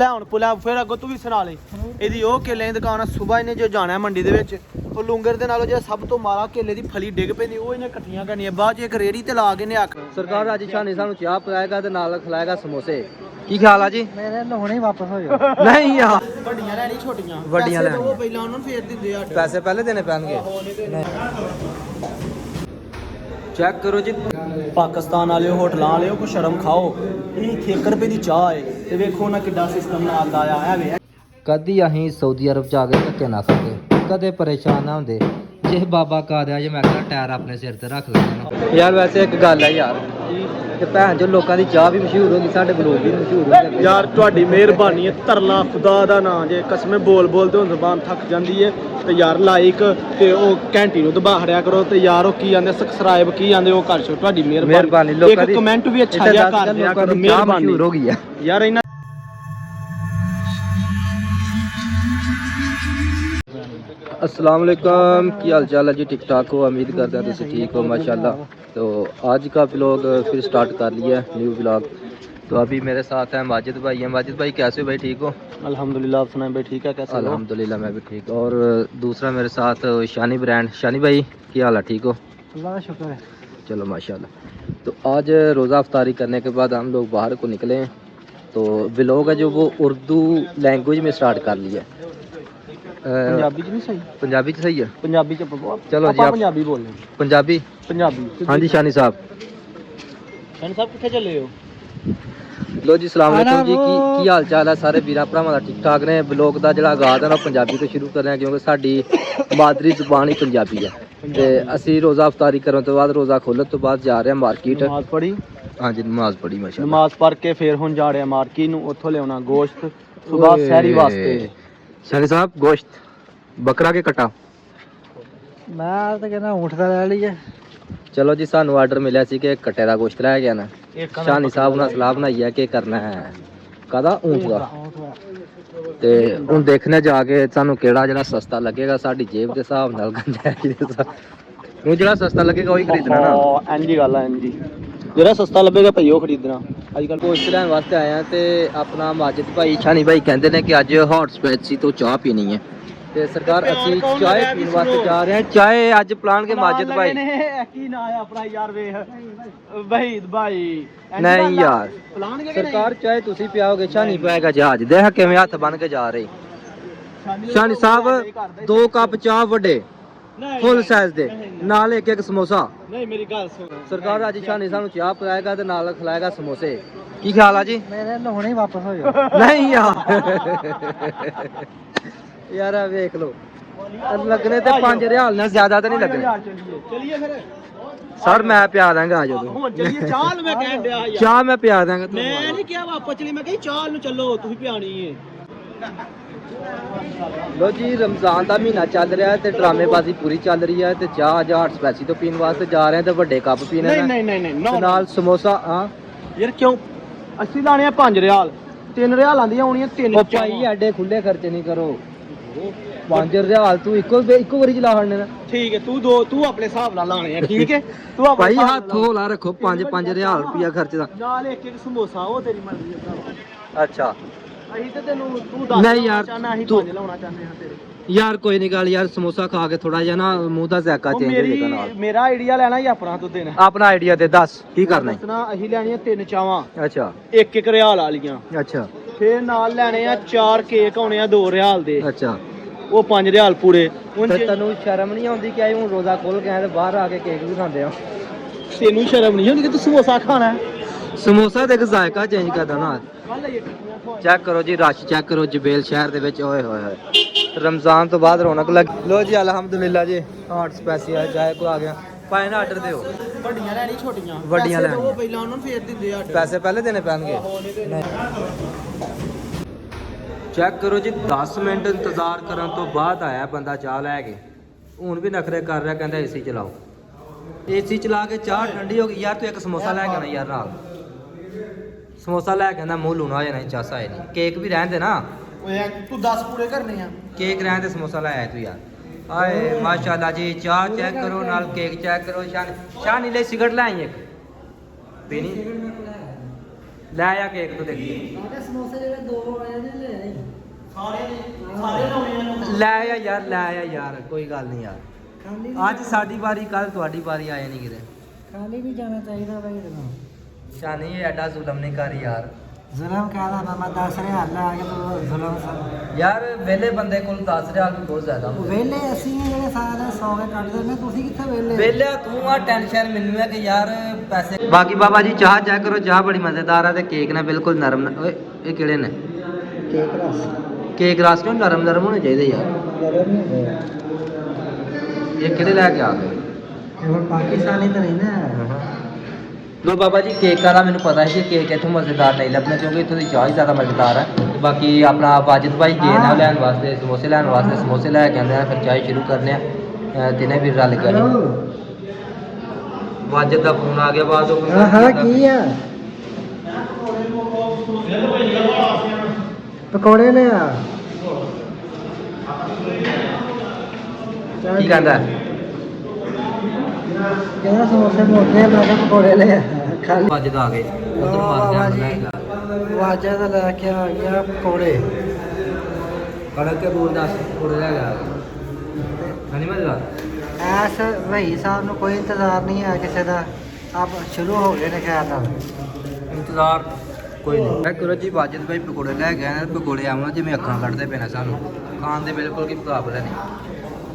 ਲੈ ਹੁਣ ਪੁਲਾ ਫਿਰ ਅੱਗੋਂ ਤੂੰ ਵੀ ਸੁਣਾ ਲੈ ਇਹਦੀ ਉਹ ਕੇਲੇ ਦੀ ਦੁਕਾਨ ਆ ਸਵੇਰ ਇਹਨੇ ਜੋ ਜਾਣਾ ਮੰਡੀ ਦੇ ਵਿੱਚ ਉਹ ਲੂੰਗਰ ਦੇ ਨਾਲੋਂ ਜਿਹੜਾ ਸਭ ਤੋਂ ਮਾਰਾ ਕੇਲੇ ਦੀ ਫਲੀ ਡਿੱਗ ਪੈਂਦੀ ਉਹ ਇਹਨੇ ਇਕੱਠੀਆਂ ਕਰਨੀਆਂ ਬਾਅਦ 'ਚ ਇੱਕ ਰੇੜੀ ਤੇ ਲਾ ਕੇ ਨੇ ਆਖ ਸਰਕਾਰ ਰਾਜਸਥਾਨੀ ਸਾਨੂੰ ਚਾਹ ਪਿਲਾਏਗਾ ਤੇ ਨਾਲ ਖਿਲਾਏਗਾ ਸਮੋਸੇ ਕੀ ਖਿਆਲ ਆ ਜੀ ਮੇਰੇ ਹੁਣੇ ਵਾਪਸ ਹੋ ਜਾ ਨਹੀਂ ਯਾਰ ਵੱਡੀਆਂ ਲੈਣੀ ਛੋਟੀਆਂ ਵੱਡੀਆਂ ਲੈਣੀਆਂ ਉਹ ਪਹਿਲਾਂ ਉਹਨਾਂ ਨੂੰ ਫੇਰ ਦਿੰਦੇ ਆ ਪੈਸੇ ਪਹਿਲੇ ਦੇਣੇ ਪੈਣਗੇ ਚੈੱਕ ਕਰੋ ਜੀ ਪਾਕਿਸਤਾਨ ਵਾਲੇ ਹੋਟਲਾਂ ਵਾਲਿਓ ਕੋ ਸ਼ਰਮ ਖਾਓ ਇਹ 1 ਰੁਪਏ ਦੀ ਚਾਹ ਹੈ ਤੇ ਵੇਖੋ ਨਾ ਕਿੱਡਾ ਸਿਸਟਮ ਨਾਲ ਦਾ ਆਇਆ ਵੇ ਕਦੀ ਅਸੀਂ ਸਾਊਦੀ ਅਰਬ ਜਾ ਕੇ ਧੱਕੇ ਨਾ ਖਾਂਦੇ ਕਦੇ ਪਰੇਸ਼ਾਨ ਨਾ ਹੁੰਦੇ ਜੇ ਬਾਬਾ ਕਾਦਿਆ ਜੇ ਮੈਂ ਕਹਿੰਦਾ ਟਾਇਰ ਆਪਣੇ ਸਿਰ ਤੇ ਰੱਖ ਲੈਣਾ ਯਾਰ ਵੈਸੇ ਇੱਕ ਗੱਲ ਹੈ ਯਾਰ ਕਿ ਭੈਣ ਜੋ ਲੋਕਾਂ ਦੀ ਚਾਹ ਵੀ ਮਸ਼ਹੂਰ ਹੋ ਗਈ ਸਾਡੇ ਬਲੋਗ ਵੀ ਮਸ਼ਹੂਰ ਹੋ ਗਏ ਯਾਰ ਤੁਹਾਡੀ ਮਿਹਰਬਾਨੀ ਹੈ ਤਰਲਾ ਖੁਦਾ ਦਾ ਨਾਂ ਜੇ ਕਸਮੇ ਬੋਲਦੇ ਹੁਣ ਜ਼ਬਾਨ ਥੱਕ ਜਾਂਦੀ ਹੈ ਤੇ ਯਾਰ ਲਾਈਕ ਤੇ ਉਹ ਘੰਟੀ ਨੂੰ ਦਬਾ ਹੜਿਆ ਕਰੋ ਤੇ ਯਾਰ ਉਹ ਕੀ ਜਾਂਦੇ ਸਬਸਕ੍ਰਾਈਬ ਕੀ ਜਾਂਦੇ ਉਹ ਕਰ ਛੋ ਤੁਹਾਡੀ ਮਿਹਰਬਾਨੀ ਲੋਕਾਂ ਦੀ ਇੱਕ ਕਮੈਂਟ ਵੀ ਅੱਛਾ ਜਿਹਾ ਕਰ ਦਿਆ ਕਰੋ ਮਿਹਰਬਾਨੀ ਮਸ਼ਹੂਰ ਹੋ ਗਈ ਆ ਯਾਰ ਇਹਨਾਂ अस्सलाम वालेकुम की हाल चाल है जी ठीक ठाक हो उम्मीद करते हैं तुम ठीक हो माशाल्लाह तो आज का ब्लॉग फिर स्टार्ट कर लिया है न्यू ब्लॉग तो अभी मेरे साथ हैं माजिद भाई हैं माजिद भाई कैसे हो भाई ठीक हो अल्हम्दुलिल्लाह आप सुनाएं भाई ठीक है कैसे अल्हम्दुलिल्लाह मैं भी ठीक और दूसरा मेरे साथ शानी ब्रांड शानी भाई की हाल है ठीक हो अल्लाह का शुक्र है चलो माशाल्लाह तो आज रोज़ा अफ्तारी करने के बाद हम लोग बाहर को निकले हैं तो ब्लॉग है जो वो उर्दू लैंग्वेज में स्टार्ट कर लिया है पंजाबी नहीं सही पंजाबी सही है पंजाबी च चलो जी आप पंजाबी बोल रहे पंजाबी हाँ जी शानी साहब कितने चले हो लो जी सलाम अलैकुम जी की हाल चाल है सारे वीर भरावां दा ठीक ठाक ने ब्लॉग दा जिहड़ा आगाज़ है ना पंजाबी तो शुरू कर रहे हैं क्योंकि साडी मादरी जुबान ही पंजाबी है ते असीं रोज़ा अफ्तारी करन तो बाद रोज़ा खोलण तो बाद जा रहे हैं मार्केट नमाज पढ़ी हाँ जी नमाज पढ़ी माशाअल्लाह नमाज पढ़ के फिर हुण जा रहे हैं मार्केट नूं उत्थों लियाउणा गोश्त सुबह सहरी वास्ते शानी साहब गोश्त बकरा के कटा मैं तो कहना ऊँट का ले लीजिए चलो जी सानू आर्डर मिला सी कि कट्टे का गोश्त लै गया ना शानी साहब ने सलाह बनाई है कि करना है कहदा ऊँट का ते हुण देखने जाके सानू केड़ा जेड़ा सस्ता लगेगा साडी जेब दे हिसाब नाल गुंजाइश दे हिसाब ਨੂੰ ਜਿਹੜਾ ਸਸਤਾ ਲੱਗੇਗਾ ਉਹੀ ਖਰੀਦਣਾ ਨਾ ਇੰਜੀ ਗੱਲ ਹੈ ਇੰਜੀ ਜਿਹੜਾ ਸਸਤਾ ਲੱਭੇਗਾ ਭਈ ਉਹ ਖਰੀਦਣਾ ਅੱਜ ਕੱਲ ਗੋਸ਼ਤ ਲੈਣ ਵਾਸਤੇ ਆਏ ਆ ਤੇ ਆਪਣਾ ਮਾਜਿਦ ਭਾਈ ਸ਼ਾਨੀ ਭਾਈ ਕਹਿੰਦੇ ਨੇ ਕਿ ਅੱਜ ਹੌਟ ਸਪੈਸੀ ਤੋਂ ਚਾਹ ਪੀਣੀ ਹੈ ਤੇ ਸਰਕਾਰ ਅਸੀਂ ਚਾਹ ਪੀਣ ਵਾਸਤੇ ਜਾ ਰਹੇ ਹਾਂ ਚਾਹ ਅੱਜ ਪਲਾਨ ਕੇ ਮਾਜਿਦ ਭਾਈ ਕੀ ਨਾਂ ਹੈ ਆਪਣਾ ਯਾਰ ਵੇਖ ਵਹੀਦ ਭਾਈ ਨਹੀਂ ਯਾਰ ਸਰਕਾਰ ਚਾਹ ਤੁਸੀਂ ਪਿਆਓਗੇ ਸ਼ਾਨੀ ਪਾਏਗਾ ਜਹਾਜ਼ ਦੇਖ ਕਿਵੇਂ ਹੱਥ ਬਨ ਕੇ ਜਾ ਰਹੇ ਸ਼ਾਨੀ ਸਾਹਿਬ 2 ਕੱਪ ਚਾਹ ਵੱਡੇ ਫੁੱਲ ਸਾਈਜ਼ ਦੇ ਨਾਲ ਇੱਕ ਸਮੋਸਾ ਨਹੀਂ ਮੇਰੀ ਗੱਲ ਸੁਣ ਸਰਕਾਰ ਅੱਜ ਸ਼ਾਨੀ ਸਾਨੂੰ ਚਾਹ ਪਿਲਾਏਗਾ ਤੇ ਨਾਲ ਖਿਲਾਏਗਾ ਸਮੋਸੇ ਕੀ ਖਿਆਲ ਆ ਜੀ ਮੇਰੇ ਹੁਣੇ ਹੀ ਵਾਪਸ ਹੋ ਜਾ ਨਹੀਂ ਯਾਰ ਯਾਰ ਆ ਵੇਖ ਲੋ ਲੱਗਣੇ ਤੇ 5 ਰਿਆਲ ਨਾਲ ਜ਼ਿਆਦਾ ਤਾਂ ਨਹੀਂ ਲੱਗਣੇ ਚਲਿਏ ਫਿਰ ਸਰ ਮੈਂ ਪਿਆ ਦਾਂਗਾ ਜਦੋਂ ਹੁਣ ਚਲਿਏ ਚਾਹ ਨੂੰ ਮੈਂ ਕਹਿਣ ਡਿਆ ਯਾਰ ਚਾਹ ਮੈਂ ਪਿਆ ਦਾਂਗਾ ਮੈਂ ਨਹੀਂ ਕਿਹਾ ਵਾਪਸ ਚਲੀ ਮੈਂ ਕਹੀ ਚਾਹ ਨੂੰ ਚੱਲੋ ਤੁਸੀਂ ਪਿਆਣੀ ਏ ਲੋ ਜੀ ਰਮਜ਼ਾਨ ਦਾ ਮਹੀਨਾ ਚੱਲ ਰਿਹਾ ਹੈ ਤੇ ਡਰਾਮੇਬਾਜ਼ੀ ਪੂਰੀ ਚੱਲ ਰਹੀ ਹੈ ਤੇ ਚਾਹ ਅੱਜ ਹੌਟ ਸਪੈਸੀ ਤੋਂ ਪੀਣ ਵਾਸਤੇ ਜਾ ਰਹੇ ਹਾਂ ਤੇ ਵੱਡੇ ਕੱਪ ਪੀਣੇ ਨੇ ਨਹੀਂ ਨਾਲ ਸਮੋਸਾ ਹਾਂ ਯਾਰ ਕਿਉਂ ਅਸੀਂ ਲਾਣੇ ਆ 5 ਰਿਆਲ 3 ਰਿਆਲ ਆਂਦੀਆਂ ਹੋਣੀਆਂ 3 ਉਹ ਭਾਈ ਐਡੇ ਖੁੱਲੇ ਖਰਚੇ ਨਹੀਂ ਕਰੋ 5 ਰਿਆਲ ਤੂੰ ਇੱਕੋ ਵਾਰੀ ਚਲਾ ਹੜਨੇ ਨਾ ਠੀਕ ਹੈ ਤੂੰ ਆਪਣੇ ਹਿਸਾਬ ਨਾਲ ਲਾਣੇ ਆ ਠੀਕ ਹੈ ਤੂੰ ਆਪਣੇ ਭਾਈ ਹੱਥ ਹੋਲਾ ਰੱਖੋ 5 ਰਿਆਲ ਰੁਪਿਆ ਖਰਚਦਾ ਨਾਲ ਇੱਕ ਸਮੋਸਾ ਉਹ ਤੇਰੀ ਮਰਜ਼ੀ ਹੈ ਅੱਛਾ ਅਸੀਂ ਤੇ ਤੈਨੂੰ ਤੂੰ ਦੱਸ ਨਹੀਂ ਯਾਰ ਅਸੀਂ 5 ਲਾਉਣਾ ਚਾਹੁੰਦੇ ਹਾਂ ਤੇਰੇ ਯਾਰ ਕੋਈ ਨਹੀਂ ਗੱਲ ਯਾਰ ਸਮੋਸਾ ਖਾ ਕੇ ਥੋੜਾ ਜਿਹਾ ਨਾ ਮੂੰਹ ਦਾ ਜ਼ਾਇਕਾ ਚੇਂਜ ਹੋ ਜਾਏਗਾ ਨਾਲ ਮੇਰਾ ਆਈਡੀਆ ਲੈਣਾ ਹੀ ਆਪਣਾ ਤੂੰ ਦੇਣਾ ਆਪਣਾ ਆਈਡੀਆ ਦੇ ਦੱਸ ਕੀ ਕਰਨਾ ਦੱਸਣਾ ਅਸੀਂ ਲੈਣੀਆਂ 3 ਚਾਵਾਂ ਅੱਛਾ 1 ਰਿਆਲ ਵਾਲੀਆਂ ਅੱਛਾ ਫੇਰ ਨਾਲ ਲੈਣੇ ਆ 4 ਕੇਕ ਆਉਣੇ ਆ 2 ਰਿਆਲ ਦੇ ਅੱਛਾ ਉਹ 5 ਰਿਆਲ ਪੂਰੇ ਤੇ ਤੈਨੂੰ ਸ਼ਰਮ ਨਹੀਂ ਆਉਂਦੀ ਕਿ ਆਈ ਹੁਣ ਰੋਜ਼ਾ ਖੋਲ ਕੇ ਆਏ ਤੇ ਬਾਹਰ ਆ ਕੇ ਕੇਕ ਵੀ ਖਾਂਦੇ ਆ ਤੈਨੂੰ ਸ਼ਰਮ ਨਹੀਂ ਆਉਂਦੀ ਕਿ ਤੂੰ ਸਮੋਸਾ ਖਾਣਾ ਸਮੋਸਾ ਦੇ ਜ਼ਾਇਕਾ ਚੇਂਜ ਕਰਦਾ ਨਾ ਚੈੱਕ ਕਰੋ ਜੀ ਰਸ਼ ਚੈੱਕ ਕਰੋ ਜਬੇਲ ਸ਼ਹਿਰ ਦੇ ਵਿੱਚ ਓਏ ਹੋਏ ਹੋਏ ਰਮਜ਼ਾਨ ਤੋਂ ਬਾਅਦ ਰੌਣਕ ਲੱਗ ਲੋ ਜੀ ਅਲਹਮਦੁਲਿਲਾ ਜੀ ਹੌਟ ਸਪੈਸੀ ਆ ਜਾਏ ਕੋ ਆ ਗਿਆ ਪਾਏ ਨਾ ਆਰਡਰ ਦਿਓ ਵੱਡੀਆਂ ਲੈਣੀ ਛੋਟੀਆਂ ਵੱਡੀਆਂ ਲੈਣੀ ਉਹ ਪਹਿਲਾਂ ਉਹਨਾਂ ਨੂੰ ਫੇਰ ਦਿੰਦੇ ਆ ਪੈਸੇ ਪਹਿਲੇ ਦੇਣੇ ਪੈਣਗੇ ਚੈੱਕ ਕਰੋ ਜੀ 10 ਮਿੰਟ ਇੰਤਜ਼ਾਰ ਕਰਨ ਤੋਂ ਬਾਅਦ ਆਇਆ ਬੰਦਾ ਚਾਹ ਲੈ ਕੇ ਹੁਣ ਵੀ ਨਖਰੇ ਕਰ ਰਿਹਾ ਕਹਿੰਦਾ ਏਸੀ ਚਲਾਓ ਏਸੀ ਚਲਾ ਕੇ ਚਾਹ ਠੰਡੀ ਹੋ ਗਈ ਯਾਰ ਤੂੰ ਇੱਕ ਸਮੋਸਾ ਲੈ ਕੇ ਆਣਾ ਯਾਰ ਨਾਲ ਸਮੋਸਾ ਲੈ ਕੇ ਆਂਦਾ ਮੂੰਹ ਲੂਣਾ ਹੋ ਜਾਣਾ ਚਾਸਾ ਹੈ ਨਹੀਂ ਕੇਕ ਵੀ ਰਹਿਣ ਦੇ ਨਾ ਓਏ ਤੂੰ 10 ਪੂਰੇ ਕਰਨੇ ਆ ਕੇਕ ਰਹਿਣ ਦੇ ਸਮੋਸਾ ਲੈ ਆਇਆ ਤੂੰ ਯਾਰ ਆਏ ਮਾਸ਼ਾਅੱਲਾ ਜੀ ਚਾਹ ਚੈੱਕ ਕਰੋ ਨਾਲ ਕੇਕ ਚੈੱਕ ਕਰੋ ਸ਼ਾਨੀ ਲੈ ਸਿਗਰਟ ਲੈ ਆਈ ਇੱਕ ਪੀਣੀ ਲੈ ਆ ਕੇਕ ਤੋਂ ਦੇਖੀ ਸਮੋਸੇ ਜਿਹੜੇ 2 ਵਾਲੇ ਨੇ ਲੈ ਆ ਯਾਰ, ਲੈ ਆ ਯਾਰ, ਕੋਈ ਗੱਲ ਨਹੀਂ ਯਾਰ। ਅੱਜ ਸਾਡੀ ਵਾਰੀ, ਕੱਲ ਤੁਹਾਡੀ ਵਾਰੀ, ਆਏ ਨਹੀਂ ਕਿਤੇ। ਖਾਲੀ ਵੀ ਜਾਣਾ ਚਾਹੀਦਾ ਬਈ ਤੈਨੂੰ। ਸ਼ਾਨੀ ਇਹ ਐਡਾ ਜ਼ੁਲਮ ਨਹੀਂ ਕਰ ਯਾਰ। ਜ਼ੁਲਮ ਕਾਹਦਾ ਮਾਮਾ 10,000 ਲਾ ਕੇ ਤੂੰ ਜ਼ੁਲਮ ਯਾਰ ਵਿਹਲੇ ਬੰਦੇ ਕੋਲ 10,000 ਵੀ ਬਹੁਤ ਜ਼ਿਆਦਾ ਹੁੰਦਾ। ਵੇਲੇ ਅਸੀਂ ਆ ਜਿਹੜੇ ਸਾਰੇ 100 ਕੇ ਕੱਢਦੇ ਨੇ, ਤੁਸੀਂ ਕਿੱਥੇ ਵੇਲੇ? ਵੇਲੇ ਤੂੰ ਆ, ਟੈਨਸ਼ਨ ਮੈਨੂੰ ਹੈ ਕਿ ਯਾਰ ਪੈਸੇ। ਬਾਕੀ ਬਾਬਾ ਜੀ ਚਾਹ ਚੈੱਕ ਕਰੋ, ਚਾਹ ਬੜੀ ਮਜ਼ੇਦਾਰ ਆ ਤੇ ਕੇਕ ਨਾ ਬਿਲਕੁਲ ਨਰਮ। ਓਏ ਇਹ ਕਿਹੜੇ ਨੇ? ਕੇਕ ਰਸ ਕੇਕ ਰਸ ਨੂੰ ਨਰਮ ਨਰਮ ਹੋਣੇ ਚਾਹੀਦੇ ਯਾਰ। ਇਹ ਕਿਹੜੇ ਲੈ ਕੇ ਆ ਗਏ? ਇਹ ਹੁਣ ਪਾਕਿਸਤਾਨੀ ਤਾਂ ਨਹੀਂ ਨਾ। ਲੋ ਬਾਬਾ ਜੀ ਕੇਕਾਂ ਦਾ ਮੈਨੂੰ ਪਤਾ ਸੀ ਕਿ ਕੇਕ ਇੱਥੋਂ ਮਜ਼ੇਦਾਰ ਨਹੀਂ ਲੱਭਣਾ, ਕਿਉਂਕਿ ਇੱਥੋਂ ਦੀ ਚਾਹ ਹੀ ਜ਼ਿਆਦਾ ਮਜ਼ੇਦਾਰ ਹੈ। ਬਾਕੀ ਆਪਣਾ ਵਾਜਿਦ ਭਾਈ ਗਏ ਨਾ ਲੈਣ ਵਾਸਤੇ, ਸਮੋਸੇ ਲੈਣ ਵਾਸਤੇ, ਸਮੋਸੇ ਲੈ ਕੇ ਆਉਂਦੇ ਆ, ਫਿਰ ਚਾਹ ਸ਼ੁਰੂ ਕਰਨੇ ਆ। ਤਿੰਨੇ ਵੀਰ ਰਲ ਕੇ ਵਾਜਿਦ ਦਾ ਫੋਨ ਆ ਗਿਆ ਬਾਅਦ ਉਹ ਹਾਂ ਕੀ ਆ? ਪਕੌੜੇ ਲੈ ਆ। ਕੀ ਕਹਿੰਦਾ? ਕਹਿੰਦਾ ਸਮੋਸੇ ਮੋਟੇ, ਮੈਂ ਕਿਹਾ ਪਕੌੜੇ ਲੈ ਆ। ਖਾਲੀ ਵਾਜਿਦ ਆ ਗਏ ਉਧਰ ਮਾਰਦੇ ਆ ਲੈਗਾ ਵਾਜਾ ਦਾ ਲੈ ਕੇ ਆ ਗਿਆ ਪਕੌੜੇ। ਕੜਕ ਕੇ ਬੋਲ ਦੱਸ ਪਕੌੜੇ ਲੈ ਗਿਆ ਨਹੀਂ ਮਜ਼ੇਦਾਰ। ਐਸ ਵਹੀ ਸਾਹਿਬ ਨੂੰ ਕੋਈ ਇੰਤਜ਼ਾਰ ਨਹੀਂ ਹੈ ਕਿਸੇ ਦਾ। ਆਪ ਸ਼ੁਰੂ ਹੋ ਗਏ ਨੇ ਖੈਰ ਨਾਲ। ਇੰਤਜ਼ਾਰ ਕੋਈ ਨਹੀਂ। ਮੈਂ ਕਰੋ ਜੀ ਵਾਜਿਦ ਭਾਈ ਪਕੌੜੇ ਲੈ ਗਏ ਨੇ। ਪਕੌੜੇ ਆਉਣਾ ਜਿਵੇਂ ਅੱਖਾਂ ਕੱਢਦੇ ਪਏ ਨੇ ਸਾਨੂੰ, ਖਾਣ ਦੇ ਬਿਲਕੁਲ ਕੀ ਮੁਕਾਬਲਾ ਨਹੀਂ।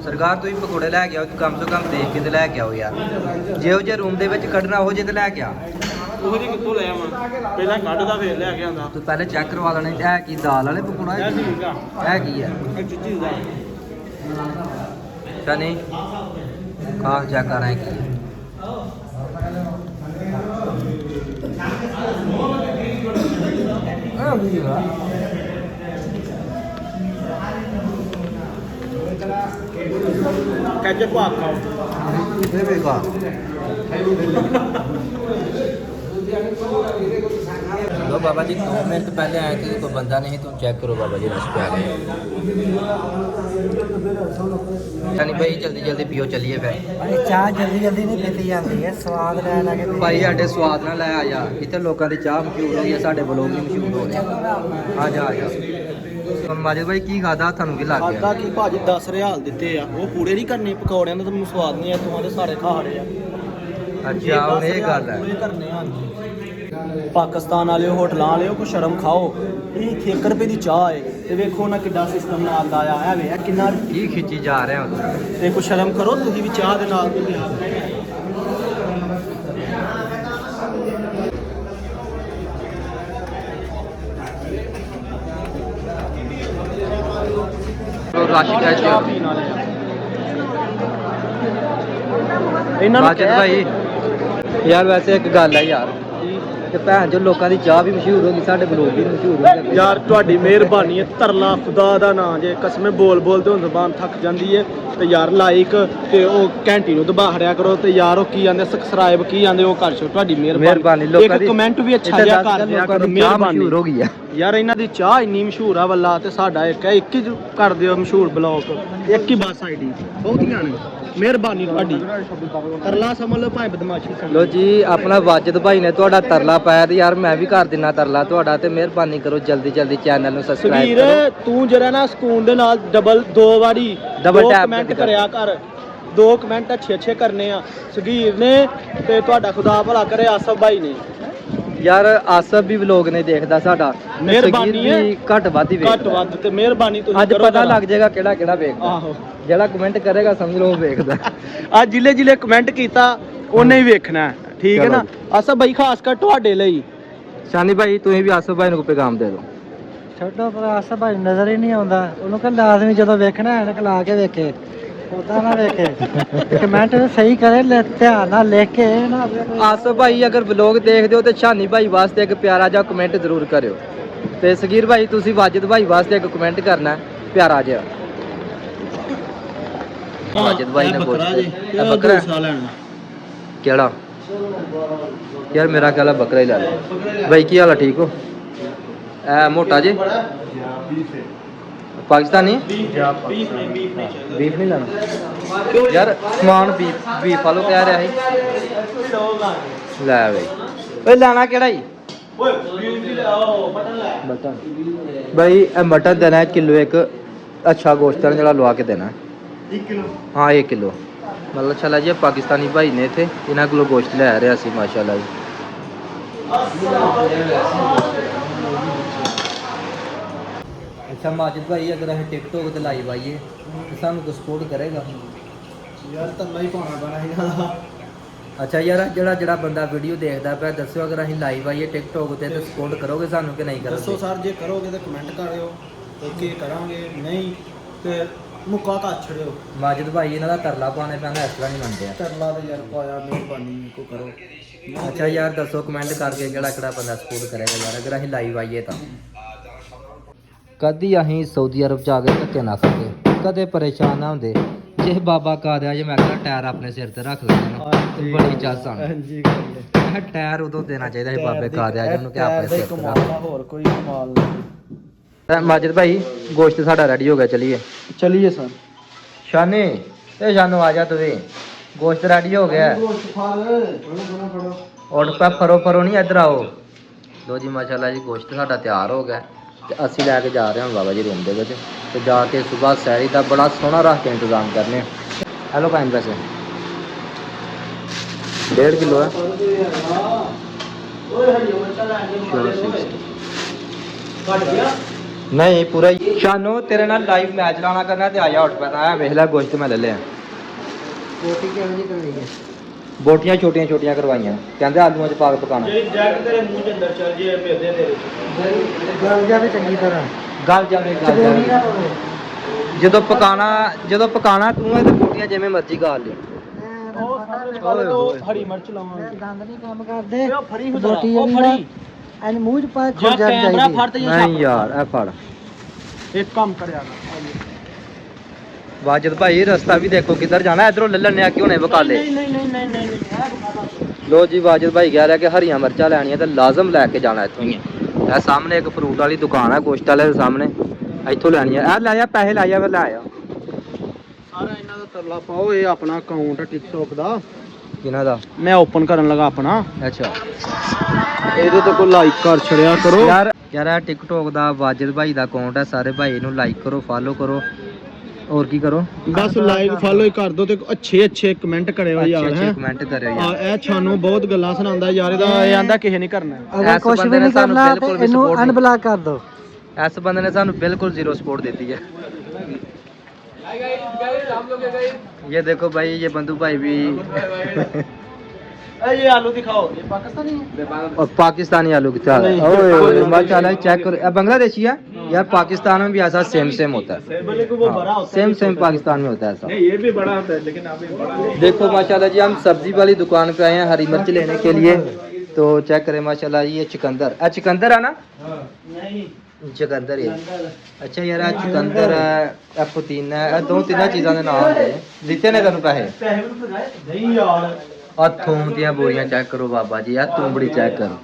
ਸਰਕਾਰ ਤੁਸੀਂ ਪਕੌੜੇ ਲੈ ਕੇ ਆਓ, ਕਮ ਤੋਂ ਕਮ ਦੇਖ ਕੇ ਤੇ ਲੈ ਕੇ ਆਓ ਯਾਰ। ਜਿਹੋ ਜਿਹੇ ਰੂਮ ਦੇ ਵਿੱਚ ਕੱਢਣਾ ਉਹ ਜਿਹੇ ਤੇ ਲੈ ਕੇ ਆ। ਉਹ ਜੀ ਕਿੱਥੋਂ ਲੈ ਆਵਾਂ? ਪਹਿਲਾਂ ਕੱਢਦਾ ਫੇਰ ਲੈ ਕੇ ਆਉਂਦਾ। ਤੂੰ ਪਹਿਲੇ ਚੈੱਕ ਕਰਵਾ ਲੈਣੇ। ਇਹ ਕੀ ਦਾਲ ਵਾਲੇ ਪਕੌੜਾ ਹੈ? ਠੀਕ ਆ। ਇਹ ਕੀ ਹੈ? ਇਹ ਚਿੱਟੀ ਦਾ ਸ਼ਾਨੀ ਖਾ ਚੈੱਕ ਕਰ ਰਹੇ ਕੀ ਹੈ। ਕੈਚਅਪ ਪਾ ਖਾਓ। ਇਹ ਵੇਖਾ ਲੋ ਬਾਬਾ ਜੀ 2 ਮਿੰਟ ਪਹਿਲੇ ਆਏ थे, कोई बंदा नहीं। तुम चेक करो बाबा जी, रस पे आ गए। यानी भाई जल्दी जल्दी पियो, चलिए फिर। ਅਰੇ ਚਾਹ ਜਲਦੀ ਜਲਦੀ ਨਹੀਂ ਪੀਤੀ ਜਾਂਦੀ ਹੈ, ਸਵਾਦ ਲੈ ਲੈ ਕੇ ਪੀਤੀ। ਭਾਈ ਸਾਡੇ ਸਵਾਦ ਨਾਲ ਲੈ ਆ ਯਾਰ। ਇੱਥੇ ਲੋਕਾਂ ਦੀ ਚਾਹ ਮਸ਼ਹੂਰ ਹੋ ਗਈ ਹੈ, ਸਾਡੇ ਬਲੋਗ ਵੀ ਮਸ਼ਹੂਰ ਹੋ ਗਏ। ਆ ਜਾ ਆ ਜਾ। ਹੁਣ ਮਾਜਿਦ ਭਾਈ ਕੀ ਖਾਦਾ, ਤੁਹਾਨੂੰ ਕੀ ਲੱਗ ਖਾਦਾ ਗਿਆ? ਕੀ ਭਾਜੀ 10 ਰਿਆਲ ਦਿੱਤੇ ਆ, ਉਹ ਪੂਰੇ ਨਹੀਂ ਕਰਨੇ ਪਕੌੜਿਆਂ ਦਾ ਤਾਂ ਮੈਨੂੰ ਸਵਾਦ ਨਹੀਂ ਆ। ਤੁਹਾਡੇ ਸਾਰੇ ਖਾ ਰਹੇ ਆ। ਅੱਛਾ ਹੁਣ ਇਹ ਗੱਲ ਹੈ। ਪੂਰੇ ਕਰਨੇ ਆ। ਹਾਂਜੀ ਪਾਕਿਸਤਾਨ ਵਾਲਿਓ, ਹੋਟਲਾਂ ਵਾਲਿਓ, ਕੋਈ ਸ਼ਰਮ ਖਾਓ। ਇਹ 1 ਰੁਪਏ ਦੀ ਚਾਹ ਹੈ ਤੇ ਵੇਖੋ ਨਾ ਕਿੱਡਾ ਸਿਸਟਮ ਨਾਲ ਦਾ ਆਇਆ ਵੇ। ਇਹ ਕਿੰਨਾ ਕੀ ਖਿੱਚੀ ਜਾ ਰਹੇ ਹੋ ਤੇ ਕੋਈ ਸ਼ਰਮ ਕਰੋ ਤੁਸੀਂ ਵੀ ਚਾਹ ਦੇ ਨਾਲ। ਰਸ਼ ਕੈਚ ਇਹਨਾਂ ਨੂੰ ਮਾਜਿਦ ਭਾਈ ਯਾਰ ਵੈਸੇ ਇੱਕ ਗੱਲ ਹੈ ਯਾਰ, ਤੇ ਭੈਣ ਜੋ ਲੋਕਾਂ ਦੀ ਚਾਹ ਵੀ ਮਸ਼ਹੂਰ ਹੋ ਗਈ, ਸਾਡੇ ਬਲੋਗ ਵੀ ਮਸ਼ਹੂਰ ਹੋ ਗਏ ਯਾਰ ਤੁਹਾਡੀ ਮਿਹਰਬਾਨੀ ਹੈ। ਤਰਲਾ ਖੁਦਾ ਦਾ ਨਾਂ ਜੇ, ਕਸਮੇ ਬੋਲ ਬੋਲਦੇ ਹੁਣ ਜ਼ਬਾਨ ਥੱਕ ਜਾਂਦੀ ਹੈ। ਤੇ ਯਾਰ ਲਾਈਕ ਤੇ ਉਹ ਘੰਟੀ ਨੂੰ ਦਬਾ ਹੜਿਆ ਕਰੋ। ਤੇ ਯਾਰ ਉਹ ਕੀ ਆਂਦੇ ਸਬਸਕ੍ਰਾਈਬ ਕੀ ਆਂਦੇ ਉਹ ਕਰ ਛੋ। ਤੁਹਾਡੀ ਮਿਹਰਬਾਨੀ। ਲੋਕਾਂ ਦੀ ਇੱਕ ਕਮੈਂਟ ਵੀ ਅੱਛਾ ਜਿਹਾ ਕਰ ਦਿਆ ਕਰੋ। ਮਿਹਰਬਾਨੀ ਮਸ਼ਹੂਰ ਹੋ ਗਈ ਆ ਯਾਰ। ਇਹਨਾਂ ਦੀ ਚਾਹ ਇੰਨੀ ਮਸ਼ਹੂਰ ਆ ਵੱਲਾ, ਤੇ ਸਾਡਾ ਇੱਕ ਹੈ, ਇੱਕ ਹੀ ਕਰ ਦਿਓ ਮਸ਼ਹੂਰ ਬਲੌਗ, ਇੱਕ ਹੀ ਬਸ ਆਈਡੀ ਬਹੁਤੀਆਂ ਨੇ। ਮਿਹਰਬਾਨੀ ਤੁਹਾਡੀ। ਤਰਲਾ ਸਮਝ ਲਓ ਭਾਵੇਂ ਬਦਮਾਸ਼ੀ ਸਮਝ ਲੋ ਜੀ। ਆਪਣਾ ਵਾਜਿਦ ਭਾਈ ਨੇ ਤੁਹਾਡਾ ਤਰਲਾ ਪਾਇਆ ਤੇ ਯਾਰ ਮੈਂ ਵੀ ਕਰ ਦਿੰਨਾ ਤਰਲਾ ਤੁਹਾਡਾ। ਤੇ ਮਿਹਰਬਾਨੀ ਕਰੋ ਜਲਦੀ ਜਲਦੀ ਚੈਨਲ ਨੂੰ ਸਬਸਕ੍ਰਾਈਬ ਸਗੀਰ ਕਰੋ। ਤੂੰ ਜਰਾ ਨਾ ਸਕੂਨ ਦੇ ਨਾਲ ਡਬਲ 2 ਵਾਰੀ Double tap ਕਮੈਂਟ ਕਰ। ਕਰਿਆ ਕਰ। 2 ਕਮੈਂਟ ਅੱਛੇ ਕਰਨੇ ਆ ਸਗੀਰ ਨੇ ਤੇ ਤੁਹਾਡਾ ਖੁਦਾ ਭਲਾ ਕਰੇ ਆਸਫ ਭਾਈ ਨੇ। ਯਾਰ ਆਸਫ ਵੀ ਵਲੋਗ ਨੇ ਦੇਖਦਾ ਸਾਡਾ। ਮਿਹਰਬਾਨੀ ਸਗੀਰ ਹੈ। ਵੀ ਘੱਟ ਵੱਧ ਹੀ ਘੱਟ ਵੇਖਦਾ। ਵੱਧ ਤੇ ਮਿਹਰਬਾਨੀ ਤੁਸੀਂ ਅੱਜ ਕਰੋ ਪਤਾ ਜਰਾ। ਲੱਗ ਜਾਏਗਾ ਕਿਹੜਾ ਕਿਹੜਾ ਵੇਖਦਾ। ਆਹੋ ਜਿਹੜਾ ਕਮੈਂਟ ਕਰੇਗਾ ਸਮਝ ਲਓ ਉਹ ਵੇਖਦਾ। ਅੱਜ ਜ਼ਿਲ੍ਹੇ ਕਮੈਂਟ ਕੀਤਾ ਉਹਨੇ ਹੀ ਵੇਖਣਾ ਹੈ, ਠੀਕ ਹੈ ਨਾ। ਆਸਫ ਭਾਈ ਖਾਸ ਕਰ ਤੁਹਾਡੇ ਲਈ। ਸ਼ਾਨੀ ਭਾਈ ਤੁਸੀਂ ਵੀ ਆਸਫ ਭਾਈ ਨੂੰ ਕੋਈ ਪੈਗਾਮ ਦੇ ਦਿਓ। ਛੱਡੋ ਪਰ ਆਸਫ ਭਾਈ ਨਜ਼ਰ ਹੀ ਨਹੀਂ ਆਉਂਦਾ। ਉਹਨੂੰ ਕਹਿੰਦਾ ਆਦਮੀ ਜਦੋਂ ਵੇਖਣਾ ਐਨਕ ਲਾ ਕੇ ਵੇਖੇ, ਉਦਾਂ ਨਾ ਵੇਖੇ। ਕਮੈਂਟ ਸਹੀ ਕਰੇ, ਧਿਆਨ ਨਾਲ ਲਿਖ ਕੇ ਨਾ। ਆਸਫ ਭਾਈ ਅਗਰ ਵਲੋਗ ਦੇਖਦੇ ਹੋ ਤੇ ਸ਼ਾਨੀ ਭਾਈ ਵਾਸਤੇ ਇੱਕ ਪਿਆਰਾ ਜਿਹਾ ਕਮੈਂਟ ਜ਼ਰੂਰ ਕਰਿਓ। ਤੇ ਸਗੀਰ ਭਾਈ ਤੁਸੀਂ ਵਾਜਿਦ ਭਾਈ ਵਾਸਤੇ ਇੱਕ ਕਮੈਂਟ ਕਰਨਾ ਹੈ ਪਿਆਰਾ ਜਿਹਾ। ਵਾਜਿਦ ਭਾਈ ਨੇ ਪੁੱਛਿਆ ਇਹ ਬੱਕਰਾ ਕਿਹੜਾ? ਯਾਰ ਮੇਰਾ ਖਿਆਲ ਹੈ ਬੱਕਰਾ ਹੀ ਲੈ ਲਓ। ਭਾਈ ਕੀ ਹਾਲ ਹੈ, ਠੀਕ ਹੋ? ਐ ਮੋਟਾ ਜੀ ਪਾਕਿਸਤਾਨੀ ਬੀਫ ਨਹੀਂ ਲੈਣਾ ਯਾਰ। ਸਮਾਨ ਬੀਫ ਵਾਲੋ ਕਹਿ ਰਿਹਾ ਸੀ। ਲੈ ਬਈ ਓਏ ਲੈਣਾ ਕਿਹੜਾ ਹੀ? ਓਏ ਵੀਰ ਵੀ ਲਾਓ ਬਟਨ ਲੈ बटन भाई मटन देना है किलो एक अच्छा गोश्त है जरा लवा के देना 1 किलो हाँ 1 किलो मतलब चला जी पाकिस्तानी भाई ने थे इन्होंने को गोश्त ले रहे सी माशाल्लाह जी अच्छा माजिद भाई अगर अस टिकटॉक ते लाइव आइए तो सानू को सपोर्ट करेगा ਯਾਰ ਧਰਨਾ ਹੀ ਪਾਉਣਾ ਪੈਣਾ ਹੈਗਾ अच्छा यार जड़ा जड़ा बंदा वीडियो देखता पे दसो अगर असीं लाइव आइए टिकटॉक ते तो सपोर्ट करोगे सानू कि नहीं ਦੱਸੋ करोगे ਸਰ ਜੇ ਕਰੋਗੇ ਤਾਂ ਕਮੈਂਟ ਕਰਿਓ ਓਕੇ ਕਰਾਂਗੇ ਨਹੀਂ ਤੇ ਮੁੱਕਾ ਕੱਟ ਛੜਿਓ माजिद भाई इन्हां दा तरला पाने पैंदा इस तरह नहीं मनदे ਤਰਲਾ ਤੇ ਯਾਰ ਪਾਇਆ ਮਿਹਰਬਾਨੀ ਕੋ ਕਰੋ अच्छा यार दसो कमेंट करके केड़ा केड़ा बंदा सपोर्ट करेगा यार अगर असीं लाइव आइए तां कदी असीं सऊदी अरब च आ गए धक्के ना खाते कदे परेशान ना होंदे जे बाबा कादिया जे मैं कहना टायर अपने सिर ते रख लेना ना ते बड़ी चास आनी ਹਾਂਜੀ ਗੱਲ मैं टायर उदों देना चाहिए ਸੀ बाबे कादिया जे उन्होंने क्या अपने सिर ते ਕਮਾਲ ਆ, ਹੋਰ ਕੋਈ ਕਮਾਲ ਨਹੀਂ माजिद भाई गोश्त साडा रेडी हो गया चलिए ਚਲਿਏ ਸਰ शानी ए शानू आ जा तू भी गोश्त रेडी हो गया है और पे फरो फरो नहीं इधर आओ लो जी माशाल्लाह जी गोश्त साडा तैयार हो गया ते ਅਸੀਂ ਲੈ ਕੇ ਜਾ ਰਹੇ ਹਾਂ ਬਾਬਾ ਜੀ ਰੂਮ ਦੇ ਵਿੱਚ ਤੇ ਜਾ ਕੇ ਸਵੇਰ ਸੈਰੀ ਦਾ ਬੜਾ ਸੋਹਣਾ ਰੱਖ ਕੇ ਇੰਤਜ਼ਾਮ ਕਰਨੇ ਹੈਲੋ ਕਾਇਮ ਪੈਸੇ 1.5 किलो है नहीं पूरा शानो तेरे नाल लाइव मैच लाना करना ते आया उठ पैदा है वेख ले गोश्त मैं ले लिया ਰੋਟੀ ਕਿਹੋ ਜਿਹੀ ਕਰਨੀ ਹੈ बोटियां छोटियां छोटियां करवाइयां कहंदे आलूਆਂ ਚ ਪਾ ਕੇ ਪਕਾਣਾ ਜੇ ਜੈਕ ਤੇਰੇ ਮੂੰਹ ਚ ਅੰਦਰ ਚੱਲ ਜੇ ਮਿਲਦੇ ਤੇਰੇ ਗਲ ਜਾਵੇ ਚੰਗੀ ਤਰ੍ਹਾਂ ਗਲ ਜਾਵੇ ਚਲੇਣੀ ਨਾ ਹੋਵੇ ਜਦੋਂ ਪਕਾਣਾ ਤੂੰ ਇਹ ਤੇ ਬੋਟੀਆਂ ਜਿਵੇਂ ਮਰਜ਼ੀ ਗਾਲ ਲਈ ਉਹ ਸਾਹਮਣੇ ਵਾਲੇ ਤੋਂ ਹਰੀ ਮਿਰਚ ਲਾਵਾਂਗੇ ਦੰਦ ਨਹੀਂ ਕੰਮ ਕਰਦੇ ਉਹ ਫੜੀ ਹੁਦਰਾ ਰੋਟੀ ਉਹ ਜਿਹੜੀ ਨਾ ਫੜੀ ਐਨ ਮੂੰਹ ਚ ਪਾ ਜੇ ਖੁਰ ਜਾ ਕੈਮਰਾ ਫੜ ਚਾਹੀਦੀ ਤੇ ਨਹੀਂ ਯਾਰ ਇਹ ਫੜ ਇੱਕ ਕੰਮ ਕਰਿਆ ਨਾ ਵਾਜਦ ਭਾਈ ਰਸਤਾ ਵੀ ਦੇਖੋ ਕਿੱਧਰ ਜਾਣਾ ਇਧਰੋਂ ਲੈ ਲੈਣੇ ਆ ਕਿ ਹੁਣੇ ਬਕਾਲੇ ਨਹੀਂ ਲੋ ਜੀ ਵਾਜਦ ਭਾਈ ਕਹਿ ਰਿਹਾ ਕਿ ਹਰੀਆਂ ਮਿਰਚਾਂ ਲੈਣੀਆਂ ਤੇ ਲਾਜ਼ਮ ਲੈ ਕੇ ਜਾਣਾ ਇੱਥੋਂ ਹੀ ਇਹ ਸਾਹਮਣੇ ਇੱਕ ਫਰੂਟ ਵਾਲੀ ਦੁਕਾਨ ਹੈ ਗੋਸ਼ਤ ਵਾਲੇ ਦੇ ਸਾਹਮਣੇ ਇੱਥੋਂ ਲੈਣੀ ਹੈ ਇਹ ਲੈ ਜਾ ਪੈਸੇ ਲੈ ਜਾ ਫਿਰ ਲੈ ਆ ਸਾਰਾ ਇਹਨਾਂ ਦਾ ਤਰਲਾ ਪਾਓ ਇਹ ਆਪਣਾ ਅਕਾਊਂਟ ਹੈ ਟਿਕਟੌਕ ਦਾ ਕਿਹਨਾਂ ਦਾ ਮੈਂ ਓਪਨ ਕਰਨ ਲੱਗਾ ਆਪਣਾ ਅੱਛਾ ਇਹਦੇ ਤੇ ਕੋਈ ਲਾਈਕ ਕਰ ਛੜਿਆ ਕਰੋ ਯਾਰ ਇਹ ਟਿਕਟੌਕ ਦਾ ਵਾਜਦ ਭਾਈ ਦਾ ਅਕਾਊਂਟ ਹੈ ਸਾਰੇ ਭਾਈ ਨੂੰ ਲਾਈਕ ਕਰੋ ਫਾਲੋ ਕਰੋ और की करो ਬਸ ਲਾਈਕ ਫਾਲੋ ਹੀ ਕਰ ਦੋ ਤੇ ਅੱਛੇ ਕਮੈਂਟ ਕਰਿਓ ਯਾਰ ਹੈ ਕਮੈਂਟ ਕਰਿਓ ਯਾਰ ਇਹ ਸਾਨੂੰ ਬਹੁਤ ਗੱਲਾਂ ਸੁਣਾਉਂਦਾ ਯਾਰ ਇਹਦਾ ਇਹ ਆਂਦਾ ਕਿਸੇ ਨਹੀਂ ਕਰਨਾ ਅਗਰ ਕੁਝ ਵੀ ਨਹੀਂ ਕਰਨਾ ਤੇ ਇਹਨੂੰ ਅਨਬਲੌਕ ਕਰ ਦੋ ਇਸ ਬੰਦੇ ਨੇ ਸਾਨੂੰ ਬਿल्कुल जीरो सपोर्ट देती है ये देखो भाई ये बंधु भाई भी ये आलू दिखाओ ये पाकिस्तानी है और पाकिस्तानी आलू की तरह नहीं, ओए माशाल्लाह चेक करो ये बांग्लादेशी है यार पाकिस्तान में भी ऐसा सेम होता है बोले कि वो बड़ा होता है सेम पाकिस्तान में होता है ऐसा नहीं ये भी बड़ा होता है लेकिन आप ये बड़ा नहीं देखो माशाल्लाह जी हम सब्जी वाली दुकान पे आए हैं हरी मिर्च लेने के लिए तो चेक करें माशाल्लाह ये चुकंदर है ना नहीं चुकंदर ही अच्छा यार चुकंदर है पुदीना है दो तीन चीज़ों के नाम है दिते ने तेन पैसे नहीं यार और थूम दियां बोरियां चेक करो बाबा जी यार तुंबड़ी चेक करो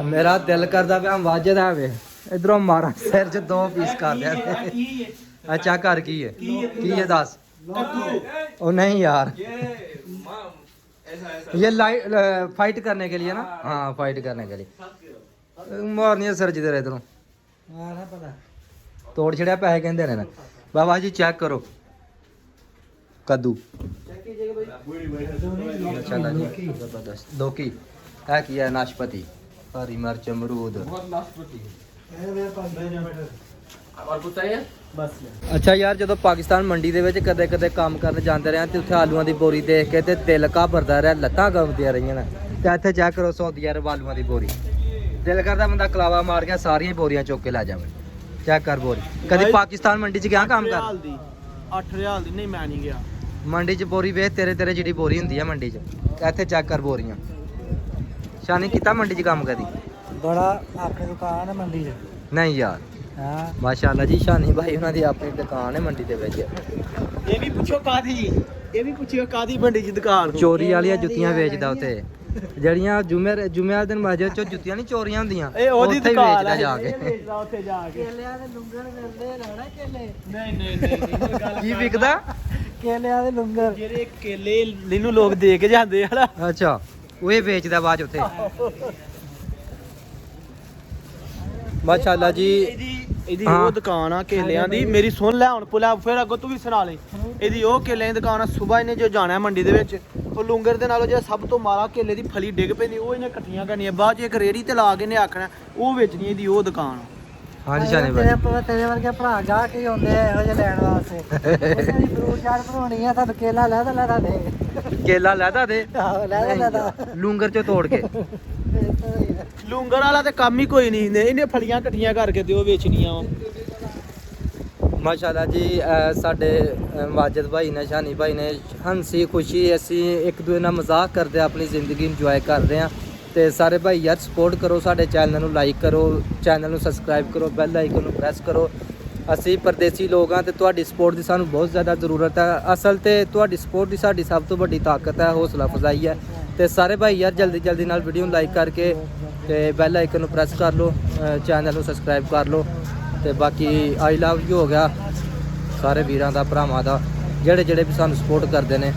मेरा दिल करदा पे हम वाजद है वे इधरों मारा सिर च 2 पीस कर दिया अच्छा घर की है दस ओ नहीं यार ये लाइट फाइट करने के लिए ना हाँ फाइट करने के लिए मारनी है सर जिधर इधरों ਆਹ ਪਤਾ तोड़ छड़िया पैसे कहते ने बाबा जी चेक करो कद्दू अच्छा जी जबरदस्त दोकी है की है नाशपति हरी मिर्च अमरूद अच्छा यार ਜਦੋਂ ਪਾਕਿਸਤਾਨ ਮੰਡੀ ਦੇ ਵਿੱਚ ਕਦੇ ਕਦੇ ਕੰਮ ਕਰਨ ਜਾਂਦੇ ਰਹੇ ਤੇ ਉੱਥੇ ਆਲੂਆਂ ਦੀ ਬੋਰੀ ਦੇਖ ਕੇ ਤੇ ਦਿਲ ਘਬਰਦਾ ਰਿਹਾ ਲੱਤਾਂ ਕੰਬਦੀਆਂ ਰਹੀਆਂ ਨੇ ਤੇ ਇੱਥੇ ਚੈੱਕ ਕਰੋ ਸੌਦੀ ਅਰਬ ਆਲੂਆਂ ਦੀ ਬੋਰੀ ਦਿਲ ਕਰਦਾ ਬੰਦਾ ਕਲਾਵਾ ਮਾਰ ਕੇ ਸਾਰੀਆਂ ਬੋਰੀਆਂ ਚੁੱਕ ਕੇ ਲੈ ਜਾਵੇ ਚੈੱਕ ਕਰ ਬੋਰੀ ਕਦੀ ਪਾਕਿਸਤਾਨ ਮੰਡੀ 'ਚ ਗਿਆ ਕੰਮ ਕਰ 8 ਰਿਆਲ ਦੀ ਨਹੀਂ ਮੈਂ ਨਹੀਂ ਗਿਆ ਮੰਡੀ 'ਚ ਬੋਰੀ ਵੇਖ ਤੇਰੇ ਜਿਹੜੀ ਬੋਰੀ ਹੁੰਦੀ ਆ ਮੰਡੀ 'ਚ ਇੱਥੇ ਚੈੱਕ ਕਰ ਬੋਰੀਆਂ ਸ਼ਾਨੀ ਕੀਤਾ ਮੰਡੀ 'ਚ ਕੰਮ ਕਦੀ ਬੜਾ ਆਪਣੀ ਦੁਕਾਨ ਹੈ ਮੰਡੀ 'ਚ ਨਹੀਂ ਯਾਰ ਹਾਂ ਮਾਸ਼ਾਅੱਲਾ ਜੀ ਸ਼ਾਨੀ ਭਾਈ ਉਹਨਾਂ ਦੀ ਆਪਣੀ ਦੁਕਾਨ ਹੈ ਮੰਡੀ ਦੇ ਵਿੱਚ ਇਹ ਵੀ ਪੁੱਛੋ ਕਾਦੀ ਮੰਡੀ ਦੀ ਦੁਕਾਨ ਚੋਰੀ ਵਾਲੀਆਂ ਜੁੱਤੀਆਂ ਵੇਚਦਾ ਉੱਥੇ ਜਿਹੜੀਆਂ ਜੁਮੇਰ ਦਿਨ ਮਸਜਿਦ 'ਚੋਂ ਜੁੱਤੀਆਂ ਨਹੀਂ ਚੋਰੀਆਂ ਹੁੰਦੀਆਂ ਇਹ ਉਹਦੀ ਉੱਥੇ ਹੀ ਦੁਕਾਨ ਵੇਚਦਾ ਜਾ ਕੇ ਵੇਚਦਾ ਉੱਥੇ ਜਾ ਕੇ ਕੇਲਿਆਂ ਦੇ ਲੰਗਰ ਮਿਲਦੇ ਰਹਿਣਾ ਕੇਲੇ ਨਹੀਂ ਗੱਲ ਕੀ ਵਿਕਦਾ ਕੇਲਿਆਂ ਦੇ ਲੰਗਰ ਜਿਹੜੇ ਕੇਲੇ ਜਿਹਨੂੰ ਲੋਕ ਦੇ ਕੇ ਜਾਂਦੇ ਆ ਨਾ ਅੱਛਾ ਉਹ ਇਹ ਵੇਚਦਾ ਬਾਅਦ 'ਚ ਉੱਥੇ। ਮਾਸ਼ਾਅੱਲਾ ਜੀ ਇਹਦੀ ਹਾਂ। ਉਹ ਦੁਕਾਨ ਆ ਕੇਲਿਆਂ ਦੀ, ਮੇਰੀ ਸੁਣ ਲੈ ਹੁਣ ਪੁਲਾ, ਫਿਰ ਅੱਗੋਂ ਤੂੰ ਵੀ ਸੁਣਾ ਲੈ। ਇਹਦੀ ਉਹ ਕੇਲਿਆਂ ਦੀ ਦੁਕਾਨ ਆ, ਸਵੇਰ ਇਹਨੇ ਜੋ ਜਾਣਾ ਮੰਡੀ ਦੇ ਵਿੱਚ, ਉਹ ਲੂੰਗਰ ਦੇ ਨਾਲੋਂ ਜਿਹੜਾ ਸਭ ਤੋਂ ਮਾਰਾ ਕੇਲੇ ਦੀ ਫਲੀ ਡਿੱਗ ਪੈਂਦੀ ਉਹ ਇਹਨੇ ਇਕੱਠੀਆਂ ਕਰਨੀਆਂ, ਬਾਅਦ 'ਚ ਇੱਕ ਰੇੜੀ ਤੇ ਲਾ ਕੇ ਇਹਨੇ ਆਖਣਾ ਉਹ ਵੇਚਣੀ। ਇਹਦੀ ਉਹ ਦੁਕਾਨ ਆ। ਹਾਂਜੀ ਸ਼ਾਨੀ ਭਾਈ ਤੇਰੇ ਵਰਗੇ ਭਰਾ ਜਾ ਕੇ ਆਉਂਦੇ ਆ ਇਹੋ ਜਿਹੇ ਲੈਣ ਵਾਸਤੇ। ਉਹਨਾਂ ਦੀ ਫਰੂਟ ਚਾਟ ਬਣਾਉਣੀ ਆ, ਤੁਹਾਨੂੰ ਕੇਲਾ ਲੈ ਤਾਂ ਲੈ ਦੇ। ਕੇਲਾ ਲੈਦਾ ਦੇ ਆਹੋ ਲੈ ਦਾ ਲੂੰਗਰ 'ਚੋਂ ਤੋੜ ਕੇ। ਲੂੰਗਰ ਵਾਲਾ ਤੇ ਕੰਮ ਹੀ ਕੋਈ ਨਹੀਂ, ਇਹਨੇ ਫਲੀਆਂ ਇਕੱਠੀਆਂ ਕਰਕੇ ਤੇ ਉਹ ਵੇਚਣੀਆਂ ਵਾ। ਮਾਸ਼ਾਅੱਲਾ ਜੀ ਸਾਡੇ ਵਾਜਦ ਭਾਈ ਨੇ, ਸ਼ਾਨੀ ਭਾਈ ਨੇ ਹੰਸੀ ਖੁਸ਼ੀ ਅਸੀਂ ਇੱਕ ਦੂਜੇ ਨਾਲ ਮਜ਼ਾਕ ਕਰਦੇ ਆਪਣੀ ਜ਼ਿੰਦਗੀ ਇੰਜੋਏ ਕਰਦੇ ਹਾਂ। ਤੇ ਸਾਰੇ ਭਾਈ ਯਾਰ ਸਪੋਰਟ ਕਰੋ, ਸਾਡੇ ਚੈਨਲ ਨੂੰ ਲਾਈਕ ਕਰੋ, ਚੈਨਲ ਨੂੰ ਸਬਸਕ੍ਰਾਈਬ ਕਰੋ, ਬੈਲ ਆਈਕਨ ਨੂੰ ਪ੍ਰੈਸ ਕਰੋ। ਅਸੀਂ ਪਰਦੇਸੀ ਲੋਕ ਹਾਂ ਤੇ ਤੁਹਾਡੀ ਸਪੋਰਟ ਦੀ ਸਾਨੂੰ ਬਹੁਤ ਜ਼ਿਆਦਾ ਜ਼ਰੂਰਤ ਹੈ। ਅਸਲ ਤੇ ਤੁਹਾਡੀ ਸਪੋਰਟ ਦੀ ਸਾਡੀ ਸਭ ਤੋਂ ਵੱਡੀ ਤਾਕਤ ਹੈ, ਹੌਸਲਾ ਅਫਜ਼ਾਈ ਹੈ। ਤੇ ਸਾਰੇ ਭਾਈ ਯਾਰ ਜਲਦੀ ਨਾਲ ਵੀਡੀਓ ਨੂੰ ਲਾਈਕ ਕਰਕੇ ਤੇ ਬੈਲ ਆਈਕਨ ਨੂੰ ਪ੍ਰੈਸ ਕਰ ਲਓ, ਚੈਨਲ ਨੂੰ ਸਬਸਕ੍ਰਾਈਬ ਕਰ ਲਓ। ਤੇ ਬਾਕੀ ਆਈ ਲਵ ਯੂ ਹੋ ਗਿਆ ਸਾਰੇ ਵੀਰਾਂ ਦਾ, ਭਰਾਵਾਂ ਦਾ, ਜਿਹੜੇ ਵੀ ਸਾਨੂੰ ਸਪੋਰਟ ਕਰਦੇ ਨੇ।